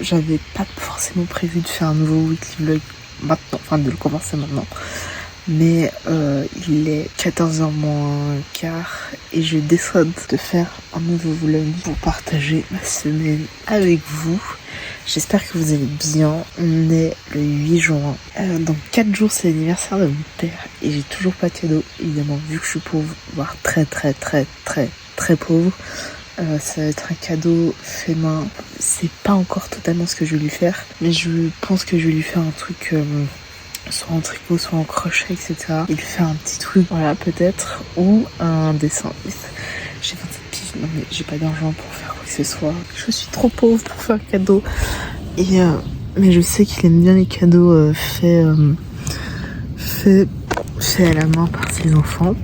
j'avais pas forcément prévu de faire un nouveau weekly vlog maintenant, enfin de le commencer maintenant. Mais il est 14h moins quart et je décide de faire un nouveau vlog pour partager ma semaine avec vous. J'espère que vous allez bien. On est le 8 juin. Dans 4 jours, c'est l'anniversaire de mon père et j'ai toujours pas de cadeau, évidemment, vu que je suis pauvre, voire très pauvre. Ça va être un cadeau fait main. C'est pas encore totalement ce que je vais lui faire, mais je pense que je vais lui faire un truc soit en tricot, soit en crochet, etc. Et lui faire un petit truc, voilà, peut-être, ou un dessin. J'ai 27 piges, non mais j'ai pas d'argent pour faire quoi que ce soit. Je suis trop pauvre pour faire un cadeau. Et mais je sais qu'il aime bien les cadeaux faits à la main par ses enfants.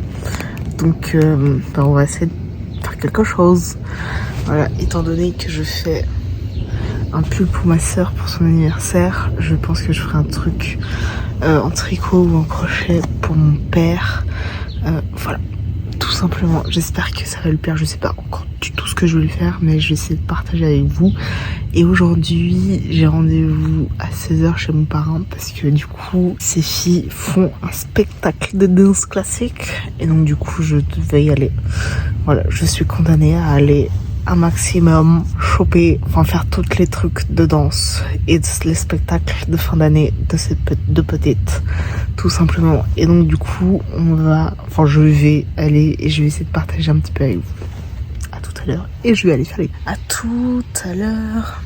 Donc on va essayer de faire quelque chose. Voilà, étant donné que je fais un pull pour ma soeur pour son anniversaire, je pense que je ferai un truc en tricot ou en crochet pour mon père. Voilà, tout simplement. J'espère que ça va lui plaire. Je sais pas encore du tout ce que je vais lui faire, mais je vais essayer de partager avec vous. Et aujourd'hui, j'ai rendez-vous à 16h chez mon parrain parce que du coup, ces filles font un spectacle de danse classique. Et donc du coup, je devais y aller. Voilà, je suis condamnée à aller un maximum choper, enfin faire tous les trucs de danse et les spectacles de fin d'année de ces deux petites, tout simplement. Et donc du coup, je vais aller et je vais essayer de partager un petit peu avec vous. À tout à l'heure. Et je vais aller faire les... À tout à l'heure.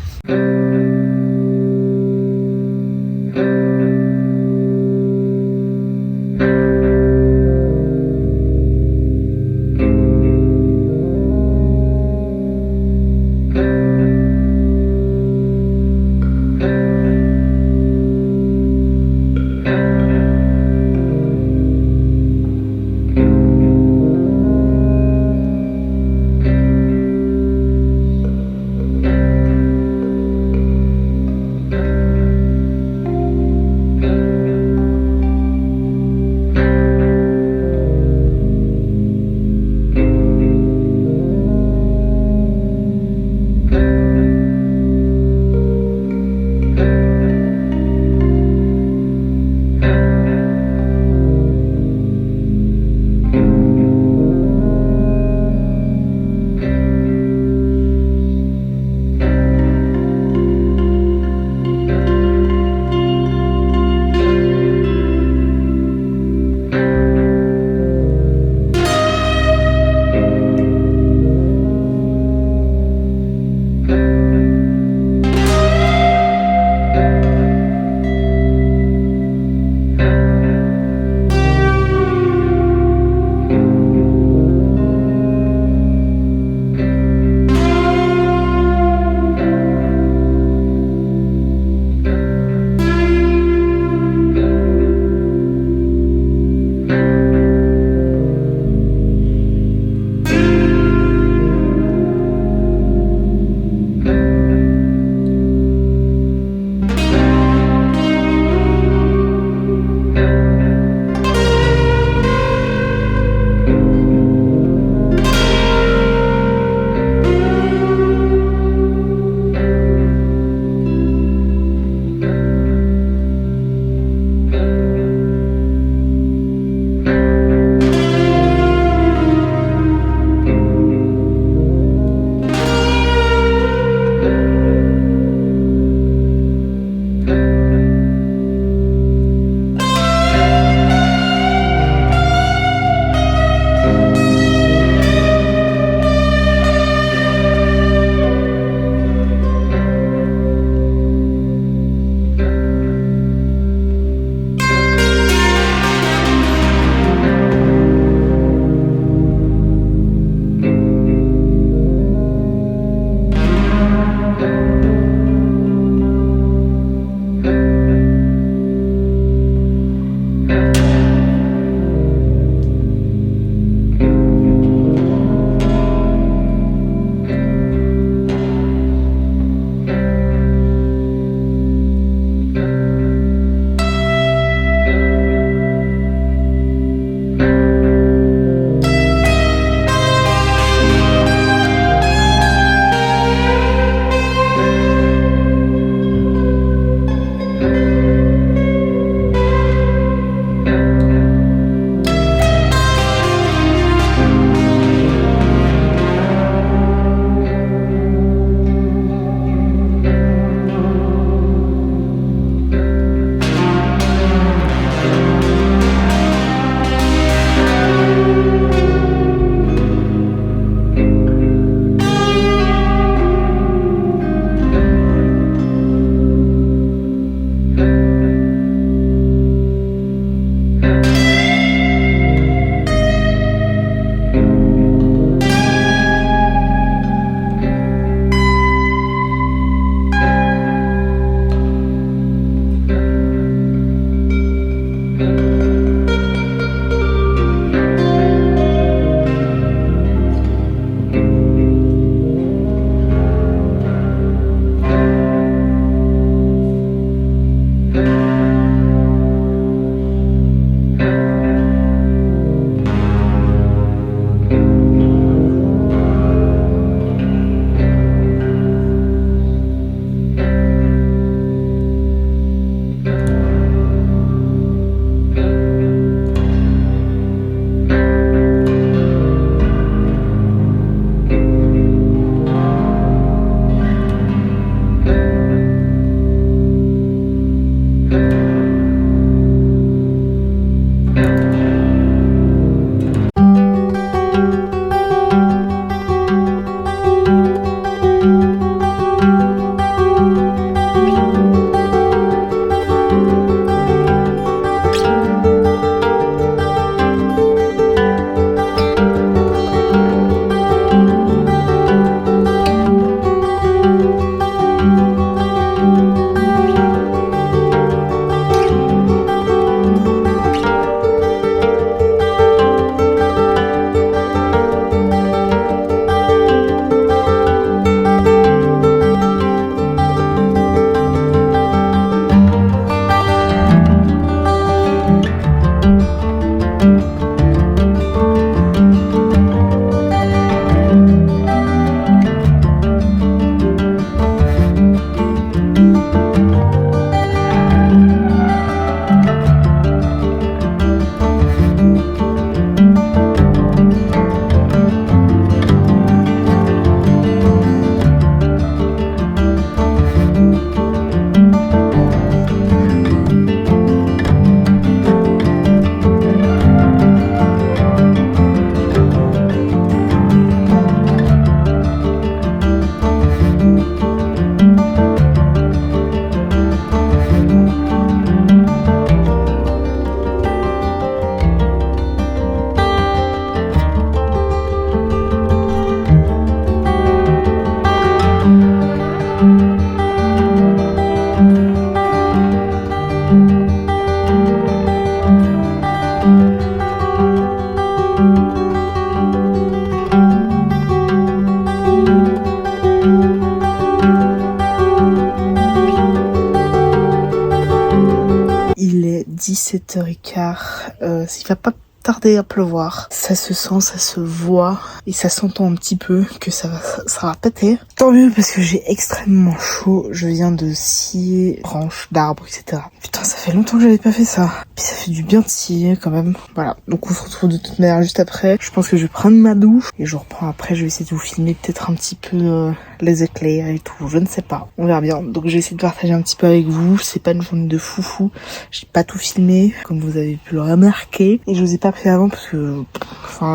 est 17h15. Il va pas tarder à pleuvoir. Ça se sent, ça se voit et ça s'entend un petit peu que ça va péter. Tant mieux parce que j'ai extrêmement chaud. Je viens de scier branches d'arbres, etc. Putain, ça fait longtemps que j'avais pas fait ça. Puis ça fait du bien de scier quand même. Voilà. Donc on se retrouve de toute manière juste après. Je pense que je vais prendre ma douche et je reprends après. Je vais essayer de vous filmer peut-être un petit peu les éclairs et tout. Je ne sais pas. On verra bien. Donc je vais essayer de partager un petit peu avec vous. C'est pas une journée de foufou. J'ai pas tout filmé comme vous avez pu le remarquer. Et je vous ai pas fait avant parce que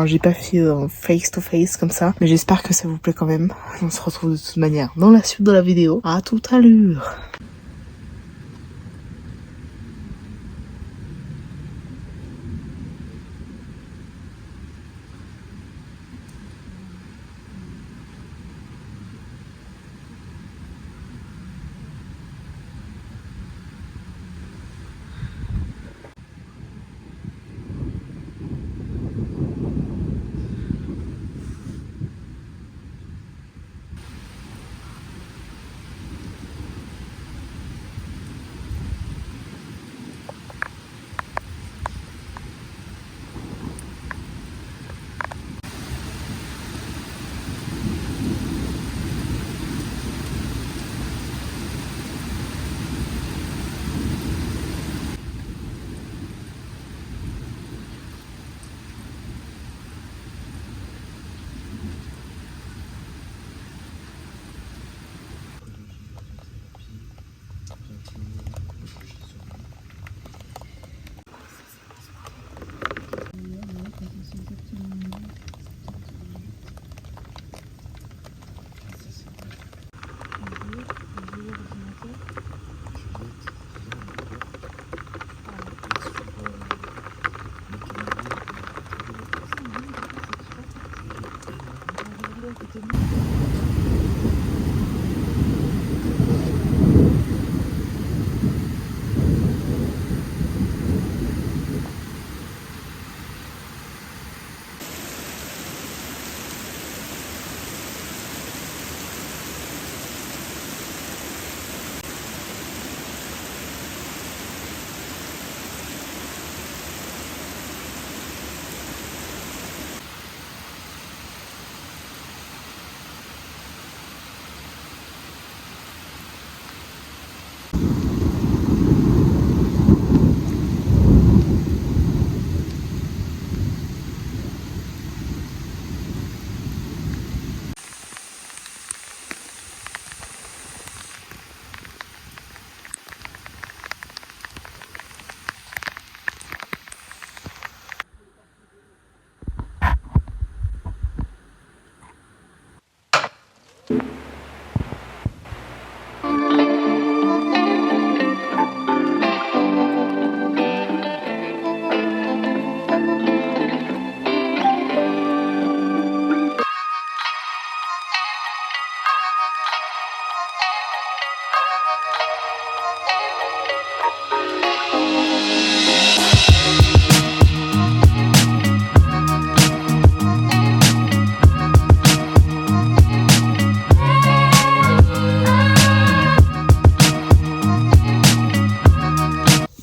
j'ai pas fait face to face comme ça, mais j'espère que ça vous plaît quand même. On se retrouve de toute manière dans la suite de la vidéo. À tout à l'heure.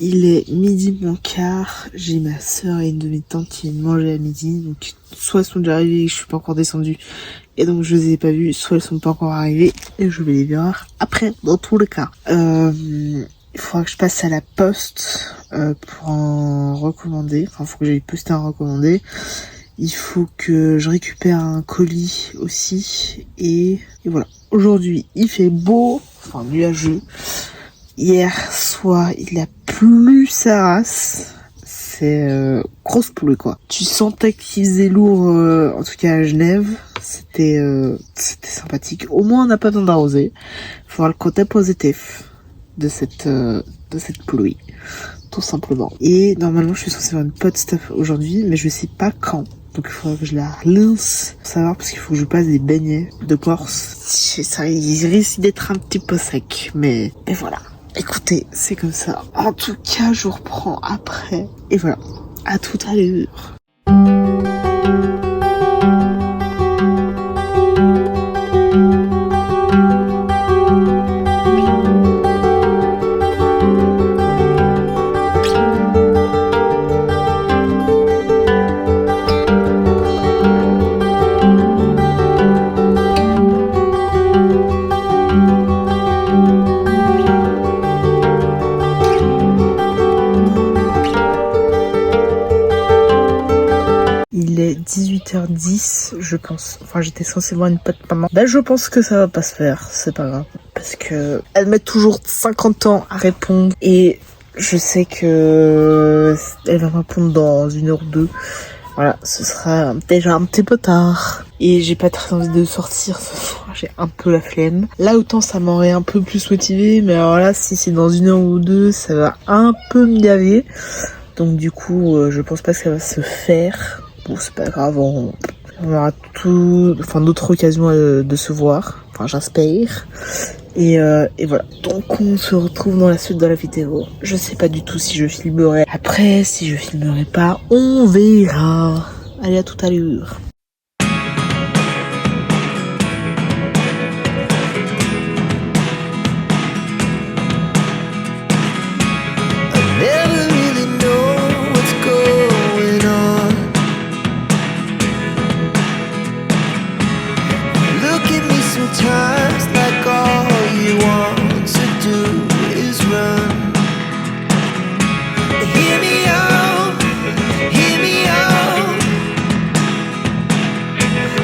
Il est midi moins quart, j'ai ma soeur et une de mes tantes qui viennent manger à midi, donc soit elles sont déjà arrivées et je suis pas encore descendue, et donc je les ai pas vues, soit elles sont pas encore arrivées, et je vais les voir après, dans tous les cas. Il faudra que je passe à la poste pour en recommander, enfin il faut que j'aille poster un recommandé. Il faut que je récupère un colis aussi, et voilà. Aujourd'hui il fait beau, enfin nuageux. Hier soir, il a plu sa race. C'est grosse pluie quoi. Tu sentais qu'il faisait lourd, en tout cas à Genève. C'était sympathique. Au moins on n'a pas besoin d'arroser. Faut voir le côté positif de cette pluie, tout simplement. Et normalement je suis censée avoir une pot stuff aujourd'hui, mais je sais pas quand. Donc il faudra que je la relance pour savoir, parce qu'il faut que je passe des beignets de Corse. Ça, il risque d'être un petit peu sec, mais voilà. Écoutez, c'est comme ça. En tout cas, je vous reprends après. Et voilà, à tout à l'heure. 18h10, je pense. Enfin, j'étais censée voir une pote maman. Bah, je pense que ça va pas se faire, c'est pas grave. Parce que elle met toujours 50 ans à répondre et je sais que elle va répondre dans 1 heure ou 2. Voilà, ce sera déjà un petit peu tard. Et j'ai pas très envie de sortir ce soir, j'ai un peu la flemme. Là, autant ça m'aurait un peu plus motivé, mais alors là, si c'est dans 1 heure ou 2, ça va un peu me gaver. Donc du coup, je pense pas que ça va se faire. Bon, c'est pas grave, on aura d'autres occasions de se voir. Enfin, j'espère. Et voilà. Donc on se retrouve dans la suite de la vidéo. Je sais pas du tout si je filmerai. Après, si je filmerai pas, on verra. Allez, à tout à l'heure. Sometimes like all you want to do is run. Hear me out, hear me out.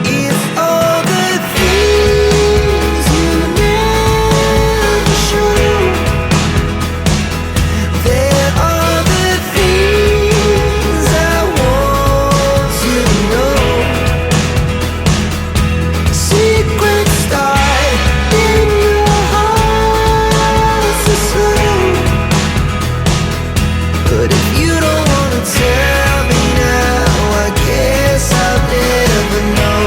If all the things you never show, there are the things I want to know. Secrets start in your heart so slow. But if you don't wanna tell me now, I guess I'll never know.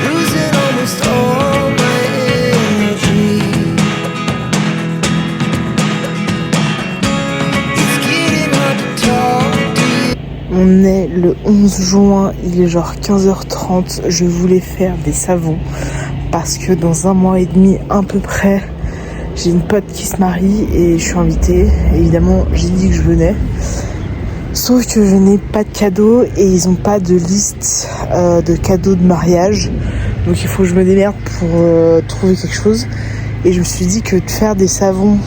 Losing almost all my energy. It's getting hard to talk to you. On est le 11 juin, il est genre 15h30. Je voulais faire des savons parce que dans 1 mois et demi à peu près, j'ai une pote qui se marie et je suis invitée. Évidemment, j'ai dit que je venais. Sauf que je n'ai pas de cadeaux et ils n'ont pas de liste de cadeaux de mariage. Donc il faut que je me démerde pour trouver quelque chose. Et je me suis dit que de faire des savons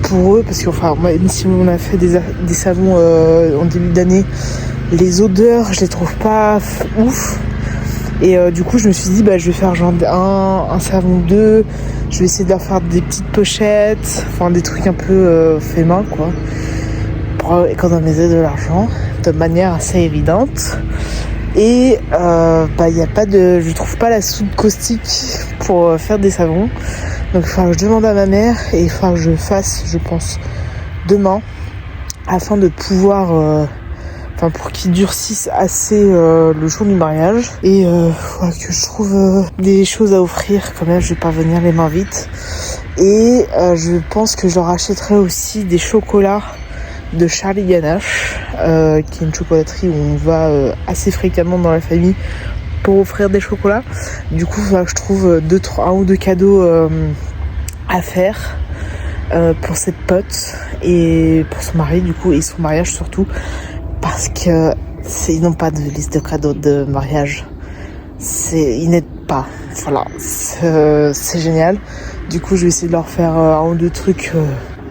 pour eux, parce que enfin, même si on a fait des savons en début d'année, les odeurs, je les trouve pas ouf. Et du coup, je me suis dit, bah, je vais faire genre un savon 2. Je vais essayer de leur faire des petites pochettes, enfin des trucs un peu fait main, quoi, pour économiser de l'argent de manière assez évidente. Et bah, y a pas de, je trouve pas la soude caustique pour faire des savons. Donc il faudra que je demande à ma mère et il faudra que je fasse, je pense, demain, afin de pouvoir, pour qu'ils durcissent assez le jour du mariage. Et faudra que je trouve des choses à offrir quand même, je vais pas venir les mains vides. Et je pense que je leur achèterai aussi des chocolats de Charlie Ganache, qui est une chocolaterie où on va assez fréquemment dans la famille pour offrir des chocolats. Du coup, il faudra que je trouve 1 ou 2 cadeaux à faire pour cette pote et pour son mari, du coup, et son mariage surtout, parce que ils n'ont pas de liste de cadeaux de mariage. Ils n'aident pas. Voilà, c'est génial. Du coup, je vais essayer de leur faire 1 ou 2 trucs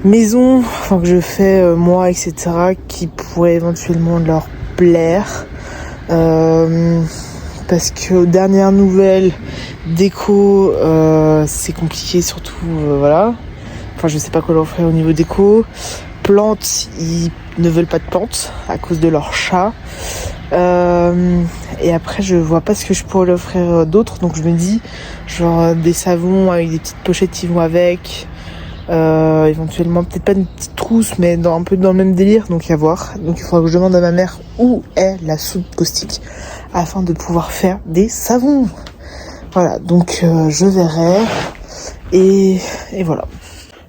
maison, enfin que je fais moi, etc., qui pourraient éventuellement leur plaire. Parce que aux dernières nouvelles, déco, c'est compliqué, surtout, voilà. Enfin, je sais pas quoi leur offrir au niveau déco. Plantes, ils ne veulent pas de plantes à cause de leur chat. Et après, je vois pas ce que je pourrais leur offrir d'autre. Donc je me dis, genre des savons avec des petites pochettes qui vont avec. Éventuellement, peut-être pas une petite trousse, mais un peu dans le même délire. Donc à voir. Donc il faudra que je demande à ma mère où est la soude caustique afin de pouvoir faire des savons. Voilà, donc je verrai. Et voilà.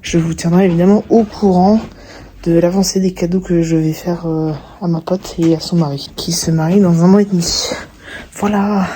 Je vous tiendrai évidemment au courant de l'avancée des cadeaux que je vais faire à ma pote et à son mari, qui se marie dans 1 mois et demi. Voilà.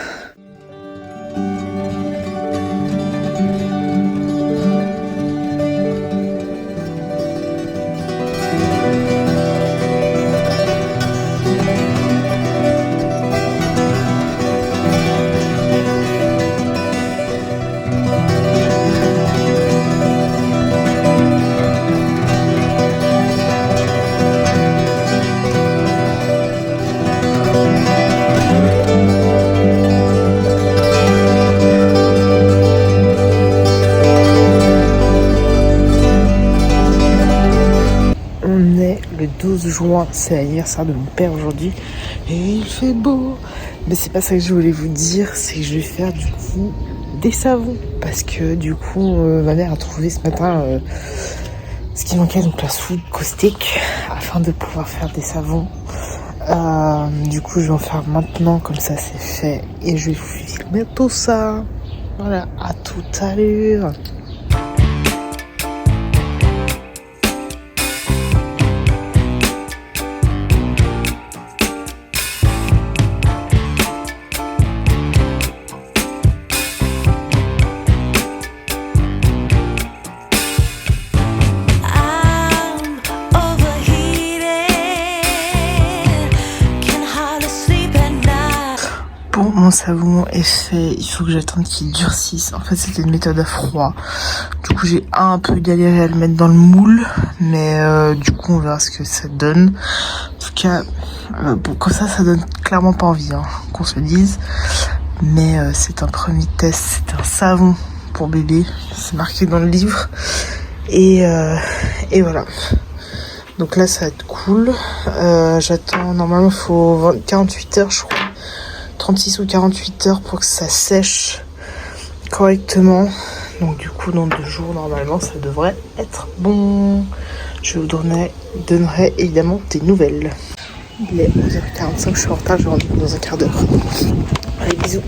12 juin, c'est l'anniversaire de mon père aujourd'hui. Et il fait beau. Mais c'est pas ça que je voulais vous dire, c'est que je vais faire du coup des savons. Parce que du coup, ma mère a trouvé ce matin ce qui manquait, donc la soude caustique, afin de pouvoir faire des savons. Du coup, je vais en faire maintenant, comme ça c'est fait. Et je vais vous filmer tout ça. Voilà, à tout à l'heure. Bon, mon savon est fait, il faut que j'attende qu'il durcisse. En fait, c'était une méthode à froid. Du coup, j'ai un peu galéré à le mettre dans le moule, mais du coup, on verra ce que ça donne. En tout cas, bon, comme ça donne clairement pas envie, hein, qu'on se le dise. Mais c'est un premier test, c'est un savon pour bébé. C'est marqué dans le livre. Et voilà. Donc là, ça va être cool. J'attends, normalement, il faut 48 heures, je crois. 36 ou 48 heures pour que ça sèche correctement. Donc du coup, dans 2 jours, normalement, ça devrait être bon. Je vous donnerai évidemment des nouvelles. Il est 11h45, je suis en retard, je vais rentrer dans un quart d'heure. Allez, bisous.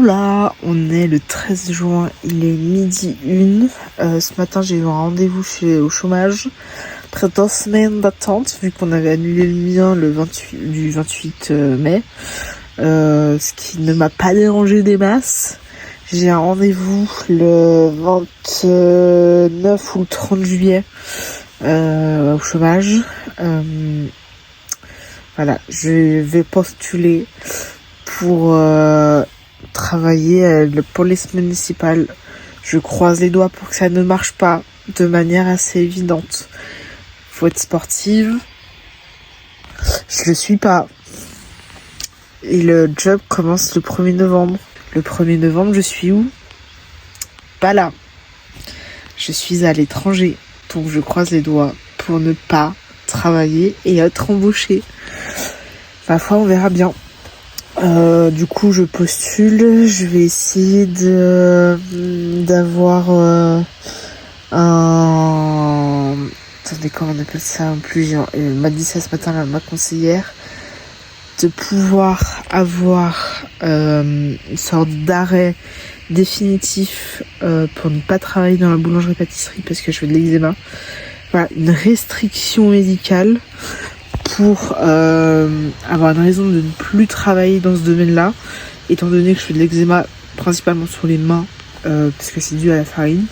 Là, on est le 13 juin, il est 12h01. Ce matin, j'ai eu un rendez-vous au chômage. Après 2 semaines d'attente, vu qu'on avait annulé le mien le 28 mai. Ce qui ne m'a pas dérangé des masses. J'ai un rendez-vous le 29 ou le 30 juillet au chômage. Voilà, je vais postuler pour travailler à la police municipale. Je croise les doigts pour que ça ne marche pas de manière assez évidente. Faut être sportive. Je le suis pas. Et le job commence le 1er novembre. Le 1er novembre, je suis où? Pas là. Je suis à l'étranger. Donc je croise les doigts pour ne pas travailler et être embauchée. Ma foi, on verra bien. Du coup, je postule. Je vais essayer d'avoir attendez, comment on appelle ça en plus, elle m'a dit ça ce matin, ma conseillère, de pouvoir avoir une sorte d'arrêt définitif pour ne pas travailler dans la boulangerie-pâtisserie parce que je fais de l'eczéma. Voilà, une restriction médicale pour avoir une raison de ne plus travailler dans ce domaine-là, étant donné que je fais de l'eczéma principalement sur les mains, parce que c'est dû à la farine.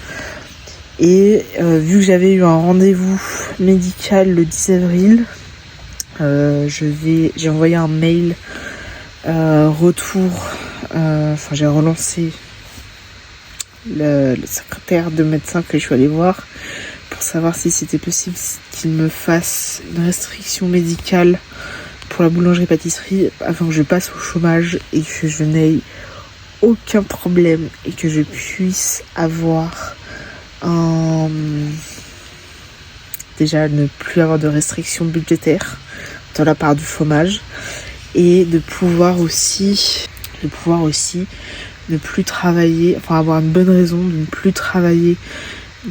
Et vu que j'avais eu un rendez-vous médical le 10 avril, j'ai envoyé un mail retour, j'ai relancé le secrétaire de médecin que je suis allée voir pour savoir si c'était possible qu'il me fasse une restriction médicale pour la boulangerie-pâtisserie afin que je passe au chômage et que je n'aie aucun problème et que je puisse avoir déjà ne plus avoir de restrictions budgétaires de la part du chômage et de pouvoir aussi ne plus travailler, enfin avoir une bonne raison de ne plus travailler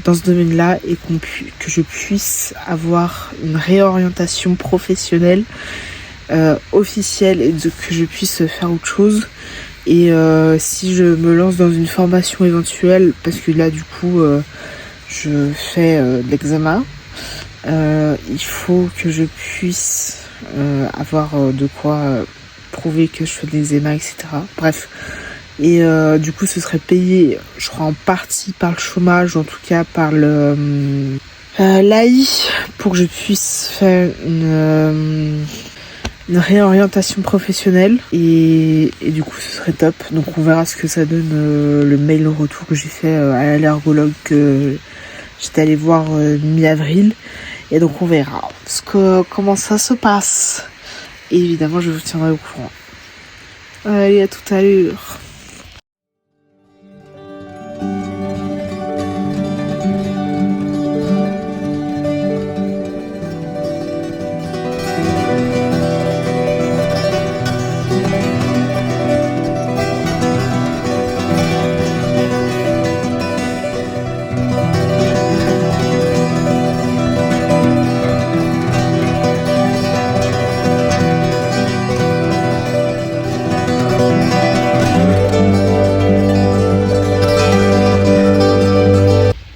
dans ce domaine-là et que je puisse avoir une réorientation professionnelle officielle et que je puisse faire autre chose. Et si je me lance dans une formation éventuelle, parce que là du coup je fais de l'eczéma, il faut que je puisse avoir de quoi prouver que je fais de l'eczéma, etc. Bref. Et du coup ce serait payé, je crois en partie par le chômage, en tout cas par le l'AI, pour que je puisse faire une réorientation professionnelle et du coup ce serait top. Donc on verra ce que ça donne, le mail au retour que j'ai fait à l'allergologue que j'étais allée voir mi-avril, et donc on verra comment ça se passe, et évidemment je vous tiendrai au courant. Allez, à tout à l'heure.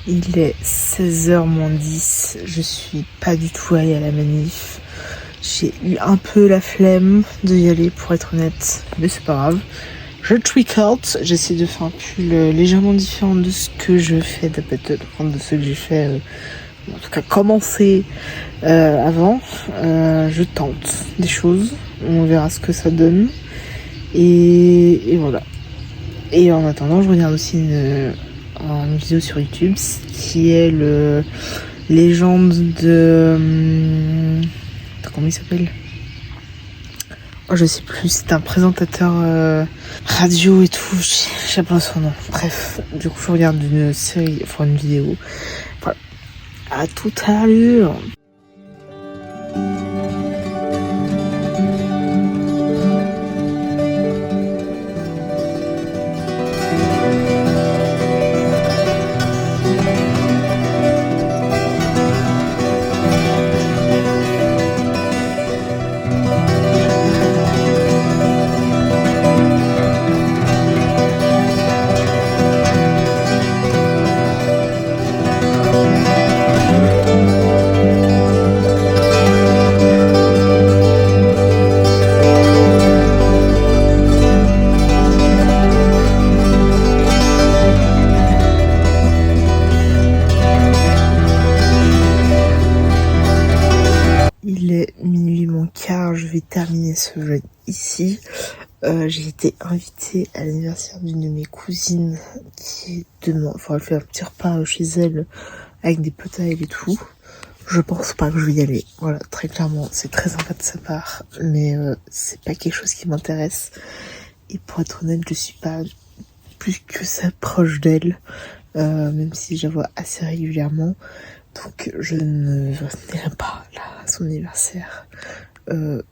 Il est 16h-10, je suis pas du tout allée à la manif. J'ai eu un peu la flemme d'y aller pour être honnête, mais c'est pas grave. Je tweak out, j'essaie de faire un pull légèrement différent de ce que je fais, de ce que j'ai fait, en tout cas commencé avant. Je tente des choses, on verra ce que ça donne. Et voilà. Et en attendant, je regarde aussi une vidéo sur YouTube qui est le légende de comment il s'appelle, je sais plus, c'est un présentateur radio et tout, je sais pas son nom. Bref, du coup je regarde une série, enfin une vidéo. Voilà. À tout à l'heure. Je vais terminer ce vlog ici. J'ai été invitée à l'anniversaire d'une de mes cousines qui est demain. Enfin, elle fait un petit repas chez elle avec des potes à elle et tout. Je pense pas que je vais y aller. Voilà, très clairement, c'est très sympa de sa part, mais c'est pas quelque chose qui m'intéresse. Et pour être honnête, je suis pas plus que ça proche d'elle, même si je la vois assez régulièrement. Donc je ne n'irai pas là à son anniversaire.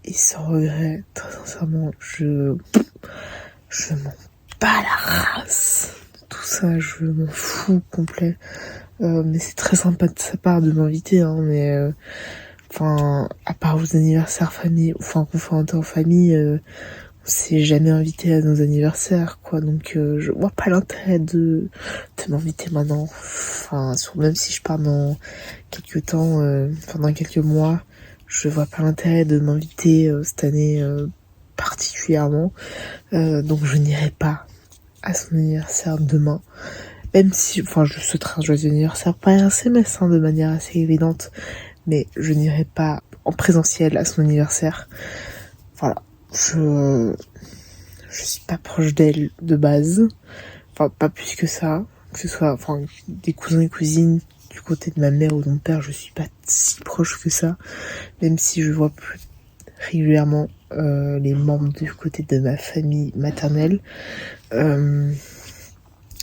Et sans regret, très sincèrement, je m'en bats la race. Tout ça, je m'en fous complet. Mais c'est très sympa de sa part de m'inviter, hein, mais enfin, à part aux anniversaires famille, enfin qu'on fait en famille, on s'est jamais invité à nos anniversaires, quoi. Donc je vois pas l'intérêt de m'inviter maintenant. Enfin, même si je pars dans quelques temps, pendant quelques mois, je vois pas l'intérêt de m'inviter cette année particulièrement. Donc je n'irai pas à son anniversaire demain. Même si, enfin, je souhaiterais un joyeux anniversaire par SMS, hein, de manière assez évidente, mais je n'irai pas en présentiel à son anniversaire. Voilà, je suis pas proche d'elle de base, enfin pas plus que ça, que ce soit, enfin, des cousins et cousines du côté de ma mère ou de mon père, je suis pas si proche que ça, même si je vois plus régulièrement les membres du côté de ma famille maternelle.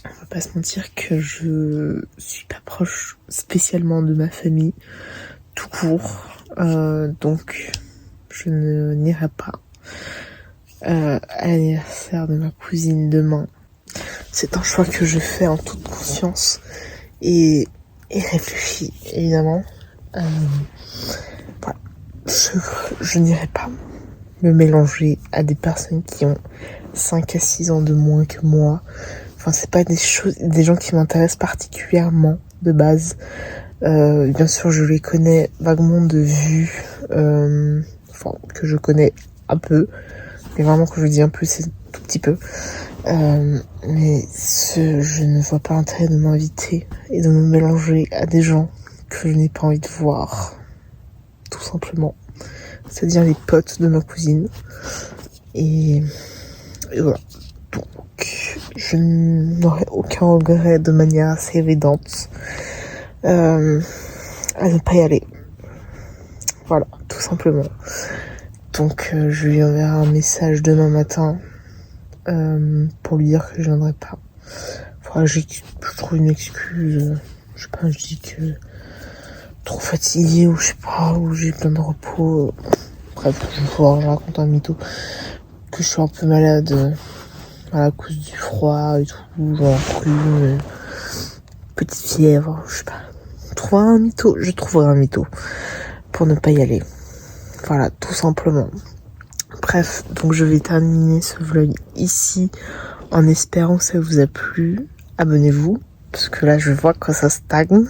On va pas se mentir que je suis pas proche spécialement de ma famille, tout court. Donc, je n'irai pas à l'anniversaire de ma cousine demain. C'est un choix que je fais en toute conscience et réfléchi, évidemment. Voilà. Je n'irai pas me mélanger à des personnes qui ont 5 à 6 ans de moins que moi. Enfin, c'est pas des gens qui m'intéressent particulièrement de base. Bien sûr, je les connais vaguement de vue, enfin, que je connais un peu. Mais vraiment, quand je dis un peu, c'est tout petit peu. Mais je ne vois pas l'intérêt de m'inviter et de me mélanger à des gens que je n'ai pas envie de voir. Tout simplement. C'est-à-dire les potes de ma cousine. Et voilà. Donc, je n'aurai aucun regret de manière assez évidente à ne pas y aller. Voilà, tout simplement. Donc, je lui enverrai un message demain matin pour lui dire que je viendrai pas. Faudra que je trouve une excuse. Je sais pas, je dis que trop fatigué ou je sais pas, ou j'ai plein de repos. Bref, je raconte un mytho. Que je suis un peu malade à cause du froid et tout, genre rhume, petite fièvre, je sais pas. Je trouverai un mytho pour ne pas y aller. Voilà, tout simplement. Bref, donc je vais terminer ce vlog ici en espérant que ça vous a plu. Abonnez-vous, parce que là je vois que ça stagne.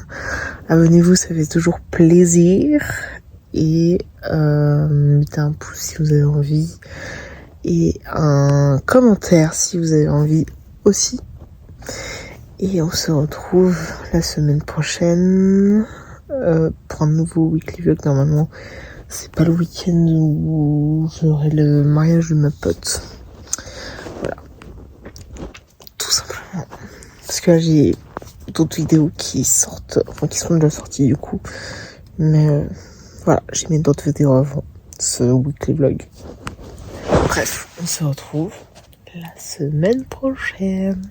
Abonnez-vous, ça fait toujours plaisir. Et mettez un pouce si vous avez envie. Et un commentaire si vous avez envie aussi. Et on se retrouve la semaine prochaine pour un nouveau weekly vlog. Normalement, c'est pas le week-end où j'aurai le mariage de ma pote. Voilà. Tout simplement. Parce que là, j'ai d'autres vidéos qui sortent, enfin qui sont déjà sorties du coup. Mais voilà, j'ai mis d'autres vidéos avant ce weekly vlog. Bref, on se retrouve la semaine prochaine.